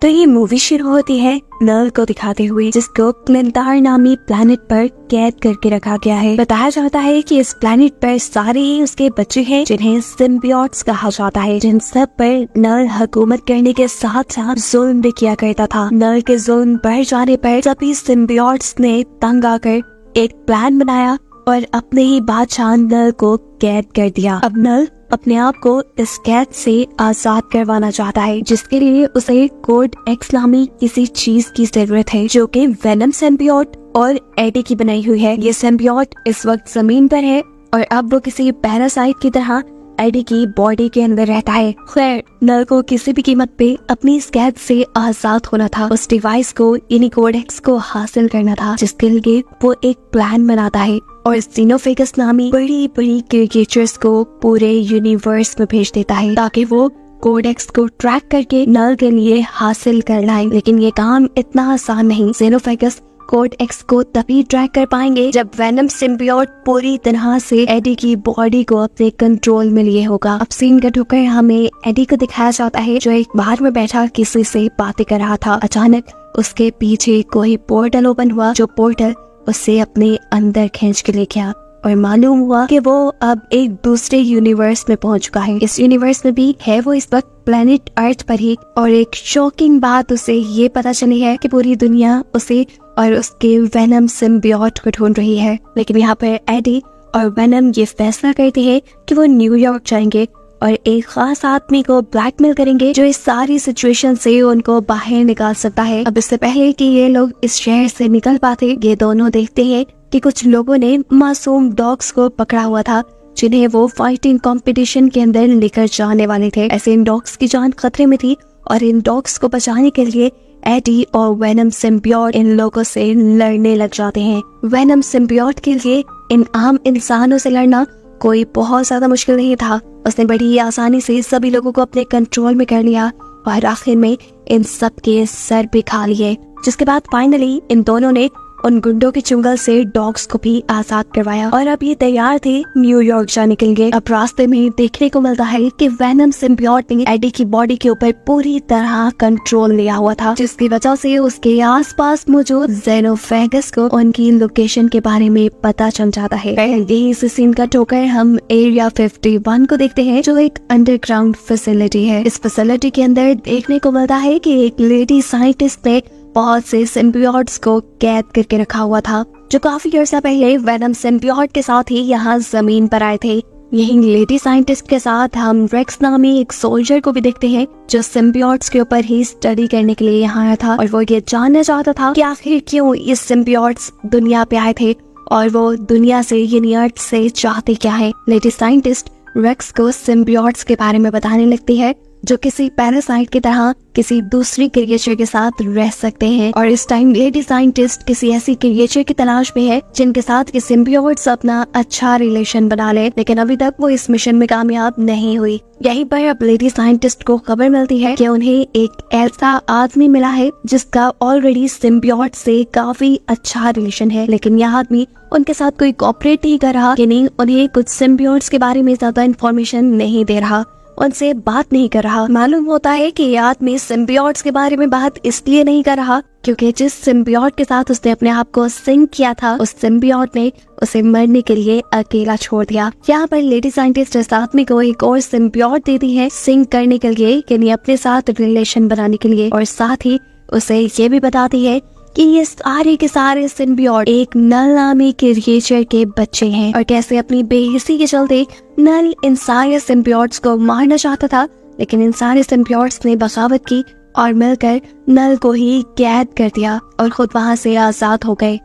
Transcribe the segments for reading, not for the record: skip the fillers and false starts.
तो ये मूवी शुरू होती है नल को दिखाते हुए, जिसको क्लिंटार नामी प्लेनेट पर कैद करके रखा गया है। बताया जाता है कि इस प्लेनेट पर सारे ही उसके बच्चे हैं जिन्हें सिम्बियोट्स कहा जाता है, जिन सब पर नल हुकूमत करने के साथ साथ जुल्म भी किया करता था। नल के जुल्म बढ़ जाने पर सभी सिम्बियोट्स ने तंग आकर एक प्लान बनाया और अपने ही बादशाह नल को कैद कर दिया। अब नल अपने आप को इस कैद से आजाद करवाना चाहता है, जिसके लिए उसे कोड एक्स नामी किसी चीज की जरूरत है, जो कि वेनम सिम्बियोट और एडी की बनाई हुई है। ये सिम्बियोट इस वक्त जमीन पर है और अब वो किसी पैरासाइट की तरह एडी की बॉडी के अंदर रहता है। खैर, नल को किसी भी कीमत पे अपनी इस कैद से आजाद होना था। उस डिवाइस को यानी कोड एक्स को हासिल करना था, जिसके लिए वो एक प्लान बनाता है और सीनोफेगस नामी बड़ी बड़ी क्रिएचर्स को पूरे यूनिवर्स में भेज देता है ताकि वो कोड एक्स को ट्रैक करके नल के लिए हासिल कर लाए। लेकिन ये काम इतना आसान नहीं। सीनोफेगस कोड एक्स को तभी ट्रैक कर पाएंगे जब वेनम सिम्बियोट पूरी तरह से एडी की बॉडी को अपने कंट्रोल में लिए होगा। अब सीन कट होकर हमें एडी को दिखाया जाता है, जो एक बाहर में बैठा किसी से बातें कर रहा था। अचानक उसके पीछे कोई पोर्टल ओपन हुआ, जो पोर्टल उसे अपने अंदर खींच के ले गया और मालूम हुआ कि वो अब एक दूसरे यूनिवर्स में पहुंच चुका है। इस यूनिवर्स में भी है वो इस वक्त प्लेनेट अर्थ पर ही, और एक शॉकिंग बात उसे ये पता चली है कि पूरी दुनिया उसे और उसके वेनम सिम्बियोट को ढूंढ रही है। लेकिन यहाँ पर एडी और वेनम ये फैसला करते हैं कि वो न्यूयॉर्क जाएंगे और एक खास आदमी को ब्लैकमेल करेंगे, जो इस सारी सिचुएशन से उनको बाहर निकाल सकता है। अब इससे पहले कि ये लोग इस शहर से निकल पाते, ये दोनों देखते हैं कि कुछ लोगों ने मासूम डॉग्स को पकड़ा हुआ था, जिन्हें वो फाइटिंग कंपटीशन के अंदर लेकर जाने वाले थे। ऐसे इन डॉग्स की जान खतरे में थी और इन डॉग्स को बचाने के लिए एडी और वेनम सिम्बियोट इन लोगों से लड़ने लग जाते हैं। वेनम सिम्बियोट के लिए इन आम इंसानों से लड़ना कोई बहुत ज्यादा मुश्किल नहीं था। उसने बड़ी आसानी से सभी लोगों को अपने कंट्रोल में कर लिया और आखिर में इन सब के सर भी खा लिए, जिसके बाद फाइनली इन दोनों ने उन गुंडों के चुंगल से डॉग्स को भी आजाद करवाया और अब ये तैयार थे न्यूयॉर्क जाने के लिए। अब रास्ते में देखने को मिलता है कि वेनम सिम्बियोट ने एडी की बॉडी के ऊपर पूरी तरह कंट्रोल लिया हुआ था, जिसकी वजह से उसके आसपास मौजूद ज़ेनोफेगस को उनकी लोकेशन के बारे में पता चल जाता है। यही इस सीन का टोकर हम एरिया 51 को देखते हैं, जो एक अंडरग्राउंड फैसिलिटी है। इस फैसिलिटी के अंदर देखने को मिलता है कि एक लेडी साइंटिस्ट ने बहुत से सिम्बियोट्स को कैद करके रखा हुआ था, जो काफी अर्सा पहले वेनम सिम्बियोट के साथ ही यहाँ जमीन पर आए थे। यही लेडी साइंटिस्ट के साथ हम रेक्स नामी एक सोल्जर को भी देखते हैं, जो सिम्बियोट्स के ऊपर ही स्टडी करने के लिए यहाँ आया था और वो ये जानना चाहता था कि आखिर क्यों ये सिम्बियोट्स दुनिया पे आए थे और वो दुनिया से यानी अर्थ से चाहते क्या है। लेडी साइंटिस्ट रेक्स को सिम्बियोट्स के बारे में बताने लगती है, जो किसी पैरासाइट की तरह किसी दूसरी क्रिएचर के साथ रह सकते हैं। और इस टाइम लेडी साइंटिस्ट किसी ऐसी क्रिएचर की तलाश में है जिनके साथ ये सिम्बियोट्स अपना अच्छा रिलेशन बना ले, लेकिन अभी तक वो इस मिशन में कामयाब नहीं हुई। यहीं पर अब लेडी साइंटिस्ट को खबर मिलती है कि उन्हें एक ऐसा आदमी मिला है जिसका ऑलरेडी सिम्बियोट से काफी अच्छा रिलेशन है, लेकिन यह आदमी उनके साथ कोई कोऑपरेट नहीं कर रहा, यानी उन्हें कुछ सिम्बियोट्स के बारे में ज्यादा इन्फॉर्मेशन नहीं दे रहा, उनसे बात नहीं कर रहा। मालूम होता है कि ये आदमी सिम्बियोट्स के बारे में बात इसलिए नहीं कर रहा क्योंकि जिस सिम्बियोट के साथ उसने अपने आप को सिंक किया था, उस सिम्बियोट ने उसे मरने के लिए अकेला छोड़ दिया। यहाँ पर लेडी साइंटिस्ट इस आदमी को एक और सिम्बियोट देती है सिंक करने के लिए, यानी अपने साथ रिलेशन बनाने के लिए, और साथ ही उसे ये भी बताती है कि ये सारे के सारे सिम्बियोट एक नल नामी क्रिएचर के बच्चे हैं और कैसे अपनी बेहिसी के चलते नल इन सारे सिम्बियोट्स को मारना चाहता था, लेकिन इन सारे सिम्बियोट्स ने बगावत की और मिलकर नल को ही कैद कर दिया और खुद वहां से आजाद हो गए।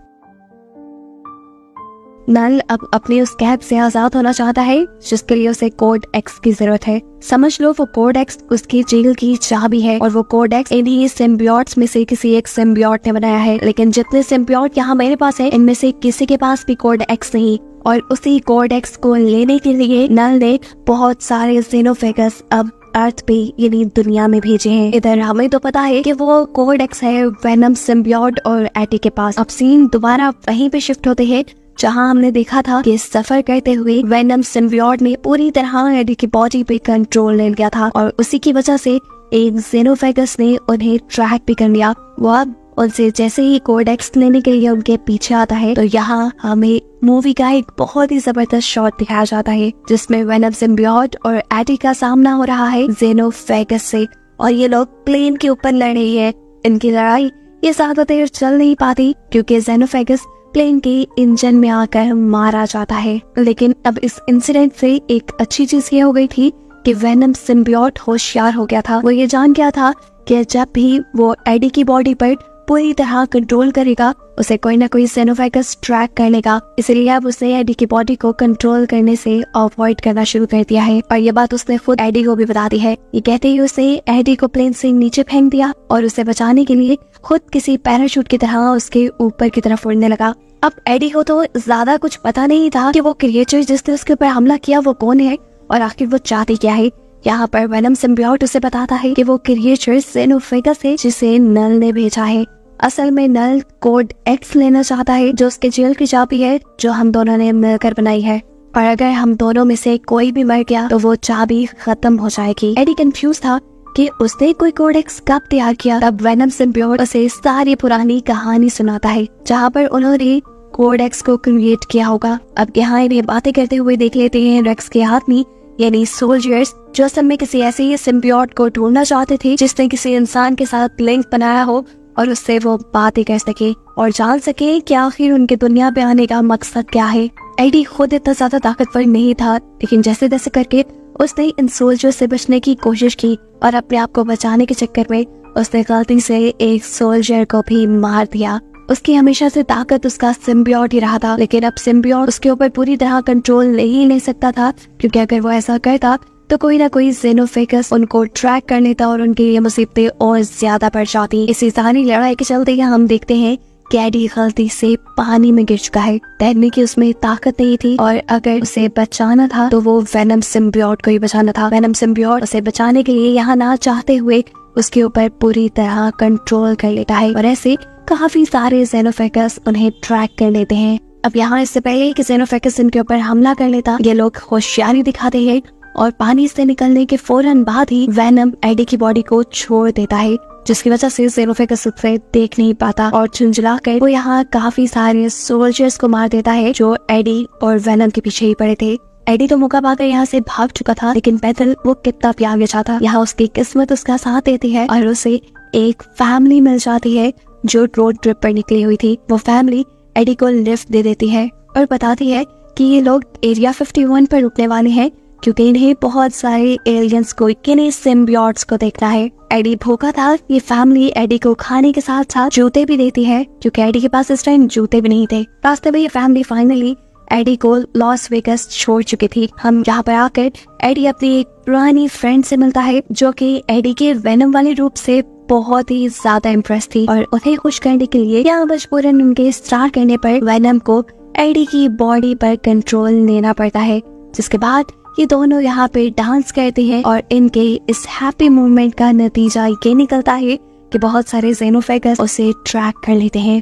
नल अब अपने उस कैद से आजाद होना चाहता है, जिसके लिए उसे कोड एक्स की जरूरत है। समझ लो वो कोड एक्स उसकी जेल की चाबी है और वो कोड एक्स इन्हीं सिम्बियोट्स में से किसी एक सिम्बियोट ने बनाया है। लेकिन जितने सिम्बियोट यहाँ मेरे पास है, इनमें से किसी के पास भी कोड एक्स नहीं, और उसी कोड एक्स को लेने के लिए नल ने बहुत सारे ज़ेनोफेगस अब अर्थ पे यानी दुनिया में भेजे हैं। इधर हमें तो पता है कि वो कोड एक्स है वेनम सिम्बियोट और एडी के पास। अब सीन दोबारा वहीं पे शिफ्ट होते हैं जहां हमने देखा था कि सफर करते हुए वेनम सिम्बियोट ने पूरी तरह एडी की बॉडी पे कंट्रोल ले लिया था और उसी की वजह से एक जेनोफेगस ने उन्हें ट्रैक भी कर लिया। वो अब उनसे जैसे ही कोडेक्स लेने के लिए उनके पीछे आता है तो यहाँ हमें मूवी का एक बहुत ही जबरदस्त शॉट दिखाया जाता है जिसमें वेनम सिम्बियोट और एडी का सामना हो रहा है जेनोफेगस से, और ये लोग प्लेन के ऊपर लड़ रही है। इनकी लड़ाई ये ज्यादा देर चल नहीं पाती क्योंकि जेनोफेगस प्लेन के इंजन में आकर मारा जाता है। लेकिन अब इस इंसिडेंट से एक अच्छी चीज ये हो गई थी कि वेनम सिम्बियोट होशियार हो गया था। वो ये जान गया था कि जब भी वो एडी की बॉडी पर पूरी तरह कंट्रोल करेगा उसे कोई ना कोई जेनोफेगस ट्रैक कर लेगा, इसलिए अब उसने एडी की बॉडी को कंट्रोल करने से अवॉइड करना शुरू कर दिया है। और ये बात उसने खुद एडी को भी बता दी है। ये कहते ही उसने एडी को प्लेन से नीचे फेंक दिया और उसे बचाने के लिए खुद किसी पैराशूट की तरह उसके ऊपर की तरफ उड़ने लगा। अब एडी को तो ज्यादा कुछ पता नहीं था कि वो क्रिएचर जिसने उसके ऊपर हमला किया वो कौन है और आखिर वो चाहती क्या है। यहाँ पर वेनम सिम्बियोट उसे बताता है कि वो क्रिएचर जेनोफेगस है जिसे नल ने भेजा है। असल में नल कोड एक्स लेना चाहता है जो उसके जेल की चाबी है जो हम दोनों ने मिलकर बनाई है, और अगर हम दोनों में से कोई भी मर गया तो वो चाबी खत्म हो जाएगी। एडी कंफ्यूज था कि उसने कोई कोडेक्स कब तैयार किया। तब वेनम सिम्बियोट उसे सारी पुरानी कहानी सुनाता है जहाँ पर उन्होंने कोडेक्स को क्रिएट किया होगा। अब यहाँ इन्हें बातें करते हुए देख लेते हैं रेक्स के आदमी यानी सोल्जर्स जो असल में किसी ऐसे ही सिम्बियोट को ढूंढना चाहते थे जिसने किसी इंसान के साथ लिंक बनाया हो और उससे वो बातें कर सके और जान सके कि आखिर उनके दुनिया पे आने का मकसद क्या है। एडी खुद इतना ज्यादा ताकतवर नहीं था लेकिन जैसे तैसे करके उसने इन सोल्जर से बचने की कोशिश की और अपने आप को बचाने के चक्कर में उसने गलती से एक सोल्जर को भी मार दिया। उसकी हमेशा से ताकत उसका सिम्बियोट ही रहा था, लेकिन अब सिम्बियोट उसके ऊपर पूरी तरह कंट्रोल नहीं ले सकता था क्योंकि अगर वो ऐसा करता तो कोई ना कोई जेनोफेगस उनको ट्रैक कर लेता और उनकी ये मुसीबतें और ज्यादा बढ़ जाती। इसी सारी लड़ाई के चलते हम देखते हैं कि एडी गलती से पानी में गिर चुका है। तैरने की उसमें ताकत नहीं थी और अगर उसे बचाना था तो वो वेनम सिम्बियोट को ही बचाना था। वेनम सिम्बियोट उसे बचाने के लिए यहाँ ना चाहते हुए उसके ऊपर पूरी तरह कंट्रोल कर लेता है और ऐसे काफी सारे जेनोफेगस उन्हें ट्रैक कर लेते हैं। अब यहाँ इससे पहले कि जेनोफेगस इनके ऊपर हमला कर लेता ये लोग होशियारी दिखाते हैं और पानी से निकलने के फौरन बाद ही वेनम एडी की बॉडी को छोड़ देता है जिसकी वजह से जेनोफेगस उसे देख नहीं पाता और झुंझला कर वो यहाँ काफी सारे सोल्जर्स को मार देता है जो एडी और वेनम के पीछे ही पड़े थे। एडी तो मौका पाकर यहाँ से भाग चुका था लेकिन पैदल वो कितना भी आगे जाता। यहाँ उसकी किस्मत उसका साथ देती है और उसे एक फैमिली मिल जाती है जो रोड ट्रिप पर निकली हुई थी। वो फैमिली एडी को लिफ्ट दे देती है और बताती है कि ये लोग एरिया 51 पर रुकने वाले हैं क्योंकि इन्हें बहुत सारे एलियंस को किन्हीं सिम्बियोट्स को देखना है। एडी भूखा था। ये फैमिली एडी को खाने के साथ साथ जूते भी देती है क्योंकि एडी के पास इस टाइम जूते भी नहीं थे। रास्ते में ये फैमिली फाइनली एडी को लॉस वेगस छोड़ चुकी थी। हम यहाँ पर आकर एडी अपनी एक पुरानी फ्रेंड से मिलता है जो कि एडी के वेनम वाले रूप से बहुत ही ज्यादा इम्प्रेस थी और उन्हें खुश करने के लिए या मजबूरन उनके स्टार्ट करने पर वेनम को एडी की बॉडी पर कंट्रोल लेना पड़ता है, जिसके बाद ये दोनों यहाँ पे डांस करते हैं और इनके इस हैप्पी मूवमेंट का नतीजा ये निकलता है कि बहुत सारे जेनोफेगस उसे ट्रैक कर लेते हैं।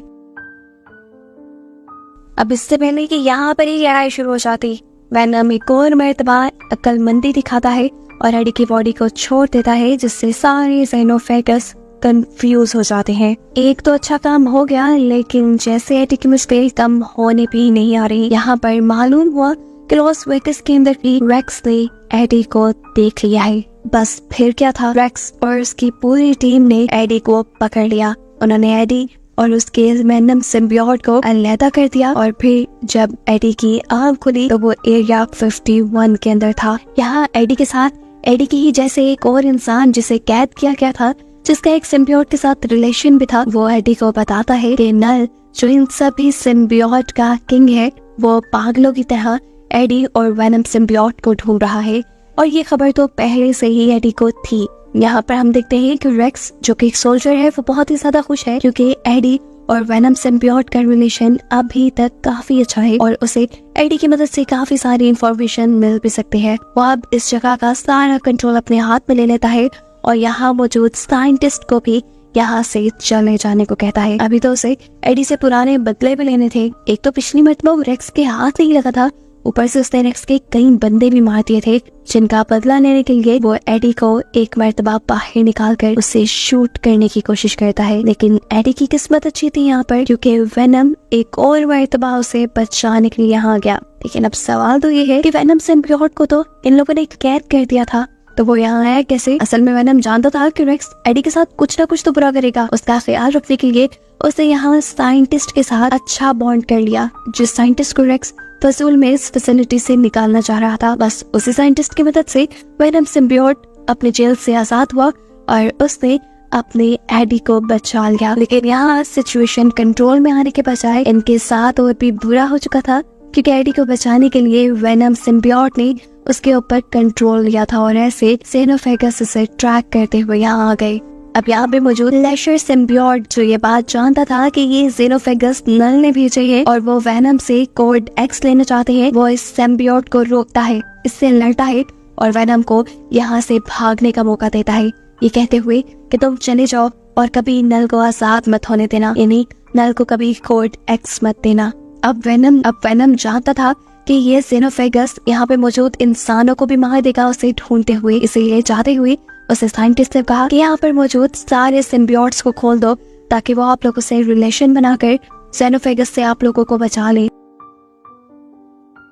अब इससे पहले कि यहाँ पर ही लड़ाई शुरू हो जाती वेनम एक और मर्तबा अक्लमंदी दिखाता है और एडी की बॉडी को छोड़ देता है जिससे सारे जेनोफेगस कंफ्यूज हो जाते हैं। एक तो अच्छा काम हो गया लेकिन जैसे एडी की मुश्किल कम होने भी नहीं आ रही। यहाँ पर मालूम हुआ कि लॉस वेगस के अंदर भी रेक्स ने एडी को देख लिया है। बस फिर क्या था, रेक्स और उसकी पूरी टीम ने एडी को पकड़ लिया। उन्होंने एडी और उसके वेनम सिम्बियोट को अलग कर दिया और फिर जब एडी की आँख खुली तो वो एरिया 51 के अंदर था। यहाँ एडी के साथ एडी की ही जैसे एक और इंसान जिसे कैद किया गया था जिसका एक सिम्बियोट के साथ रिलेशन भी था, वो एडी को बताता है कि नल जो इन सभी सिम्बियोट का किंग है वो पागलों की तरह एडी और वेनम सिम्बियोट को ढूंढ रहा है और ये खबर तो पहले से ही एडी को थी। यहाँ पर हम देखते हैं कि रेक्स जो कि एक सोल्जर है वो बहुत ही ज्यादा खुश है क्योंकि एडी और वेनम सिम्बियोट का रिलेशन अभी तक काफी अच्छा है और उसे एडी की मदद से काफी सारी इंफॉर्मेशन मिल भी सकती है। वो अब इस जगह का सारा कंट्रोल अपने हाथ में ले लेता है और यहाँ मौजूद साइंटिस्ट को भी यहाँ से चले जाने को कहता है। अभी तो उसे एडी से पुराने बदले भी लेने थे। एक तो पिछली मरतबा वो रेक्स के हाथ नहीं लगा था ऊपर से उसने रेक्स के कई बंदे भी मार दिए थे, जिनका बदला लेने के लिए वो एडी को एक मर्तबा बाहर निकालकर उसे शूट करने की कोशिश करता है। लेकिन एडी की किस्मत अच्छी थी यहाँ पर, क्योंकि वेनम एक और मर्तबा उसे बचाने के लिए यहाँ गया। लेकिन अब सवाल तो ये है कि वेनम सिम्बियोट को तो इन लोगों ने कैद कर दिया था, तो वो यहाँ आया कैसे? असल में वेनम जानता था कि रेक्स एडी के साथ कुछ ना कुछ तो बुरा करेगा। उसका ख्याल रखने के लिए उसने यहाँ साइंटिस्ट के साथ अच्छा बॉन्ड कर लिया, जिस साइंटिस्ट को रेक्स फसूल में इस फैसिलिटी से निकालना चाह रहा था। बस उसी साइंटिस्ट की मदद से वेनम सिम्बियोट अपने जेल से आजाद हुआ और उसने अपने एडी को बचा लिया। लेकिन यहाँ सिचुएशन कंट्रोल में आने के बजाय इनके साथ और भी बुरा हो चुका था, क्योंकि एडी को बचाने के लिए वेनम सिम्बियोट ने उसके ऊपर कंट्रोल लिया था और ऐसे जेनोफेगस उसे ट्रैक करते हुए यहाँ आ गए। अब यहाँ पे मौजूद लेशर सिम्बियोट जो ये बात जानता था कि ये जेनोफेगस नल ने भेजे है और वो वेनम से कोड एक्स लेना चाहते हैं, वो इस सिम्बियोट को रोकता है, इससे लड़ता है और वेनम को यहाँ से भागने का मौका देता है, ये कहते हुए कि तुम चले जाओ और कभी नल को आजाद मत होने देना, यानी नल को कभी कोड एक्स मत देना। अब वेनम जानता था कि ये जेनोफेगस यहाँ पे मौजूद इंसानों को भी मार देगा उसे ढूंढते हुए, इसलिए चाहते हुए उसे साइंटिस्ट ने कहा कि यहाँ पर मौजूद सारे सिम्बियोट्स को खोल दो ताकि वो आप लोगों से रिलेशन बनाकर जेनोफेगस से आप लोगों को बचा ले।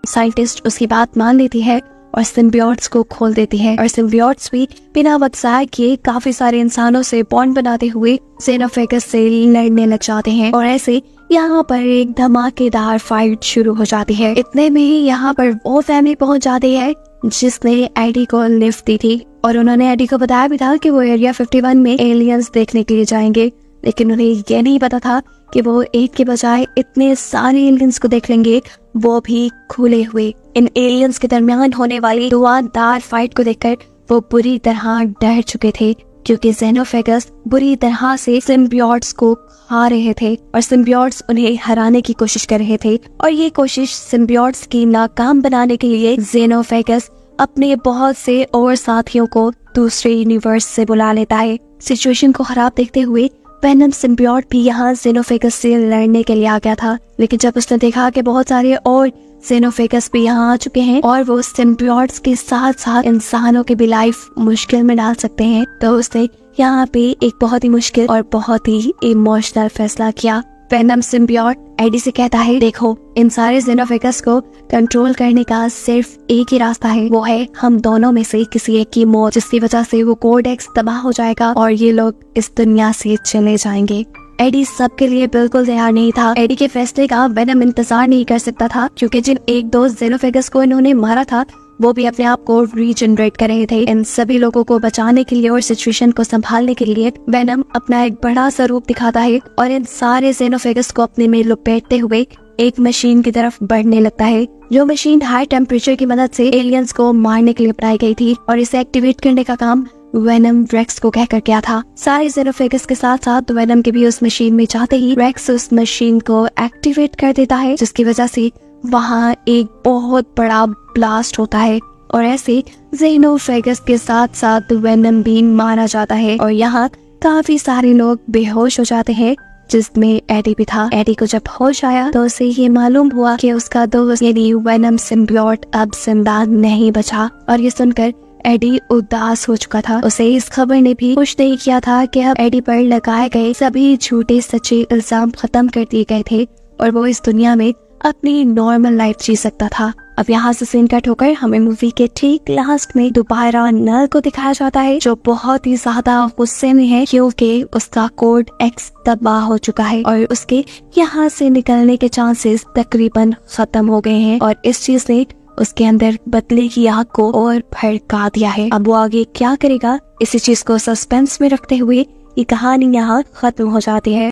साइंटिस्ट उसकी बात मान लेती है और सिम्बियोट्स को खोल देती है और सिम्बियोट्स भी बिना वक्त ज़ाया किए काफी सारे इंसानों से बॉन्ड बनाते हुए जेनोफेगस से लड़ने लग जाते हैं और ऐसे यहाँ पर एक धमाकेदार फाइट शुरू हो जाती है। इतने में ही यहाँ पर वो फैमिली पहुँच जाती है जिसने एडी को लिफ्ट दी थी और उन्होंने एडी को बताया भी था कि वो एरिया 51 में एलियंस देखने के लिए जाएंगे, लेकिन उन्हें ये नहीं पता था कि वो एक के बजाय इतने सारे एलियंस को देख लेंगे, वो भी खुले हुए। इन एलियंस के दरमियान होने वाली धुआंधार फाइट को देखकर वो बुरी तरह डर चुके थे, क्योंकि जेनोफेगस बुरी तरह से सिम्बियोट्स को खा रहे थे और सिम्बियोट्स उन्हें हराने की कोशिश कर रहे थे और ये कोशिश सिम्बियोट्स की नाकाम बनाने के लिए जेनोफेगस अपने बहुत से और साथियों को दूसरे यूनिवर्स से बुला लेता है। सिचुएशन को खराब देखते हुए वेनम सिम्बियोट भी यहाँ जेनोफेगस से लड़ने के लिए आ गया था, लेकिन जब उसने देखा कि बहुत सारे और जेनोफेगस भी यहाँ आ चुके हैं और वो सिम्बियोट्स के साथ साथ इंसानों की भी लाइफ मुश्किल में डाल सकते हैं, तो उसने यहाँ पे एक बहुत ही मुश्किल और बहुत ही इमोशनल फैसला किया। वेनम सिम्बियोट एडी से कहता है, देखो इन सारे जेनोफेगस को कंट्रोल करने का सिर्फ एक ही रास्ता है, वो है हम दोनों में से किसी एक की मौत, जिसकी वजह से वो कोड एक्स तबाह हो जाएगा और ये लोग इस दुनिया से चले जाएंगे। एडी सबके लिए बिल्कुल तैयार नहीं था। एडी के फैसले का वेनम इंतजार नहीं कर सकता था, क्योंकि जिन एक दो जेनोफेगस को इन्होंने मारा था वो भी अपने आप को रीजनरेट कर रहे थे। इन सभी लोगों को बचाने के लिए और सिचुएशन को संभालने के लिए वेनम अपना एक बड़ा सा रूप दिखाता है और इन सारे जेनोफेगस को अपने में लपेटते हुए एक मशीन की तरफ बढ़ने लगता है, जो मशीन हाई टेम्परेचर की मदद से एलियंस को मारने के लिए बनाई गई थी और इसे एक्टिवेट करने का काम वेनम रेक्स को कहकर किया था। सारे जेनोफेगस के साथ साथ वेनम के भी उस मशीन में जाते ही रेक्स उस मशीन को एक्टिवेट कर देता है, जिसकी वजह से वहाँ एक बहुत बड़ा ब्लास्ट होता है और ऐसे जेनोफेगस के साथ साथ वेनम भी मारा जाता है और यहाँ काफी सारे लोग बेहोश हो जाते हैं, जिसमें एडी भी था। एडी को जब होश आया तो उसे ये मालूम हुआ कि उसका दोस्त यानी वेनम सिम्बियोट अब जिंदा नहीं बचा और ये सुनकर एडी उदास हो चुका था। उसे इस खबर ने भी खुश नहीं किया था कि अब एडी पर लगाए गए सभी झूठे सच्चे इल्जाम खत्म कर दिए गए थे और वो इस दुनिया में अपनी नॉर्मल लाइफ जी सकता था। अब यहाँ से सीन कट होकर हमें मूवी के ठीक लास्ट में दोबारा नल को दिखाया जाता है, जो बहुत ही ज्यादा गुस्से में है क्योंकि उसका कोड एक्स तबाह हो चुका है और उसके यहाँ से निकलने के चांसेस तकरीबन खत्म हो गए हैं और इस चीज ने उसके अंदर बदले की आग को और भड़का दिया है। अब वो आगे क्या करेगा, इसी चीज को सस्पेंस में रखते हुए ये कहानी यहाँ खत्म हो जाती है।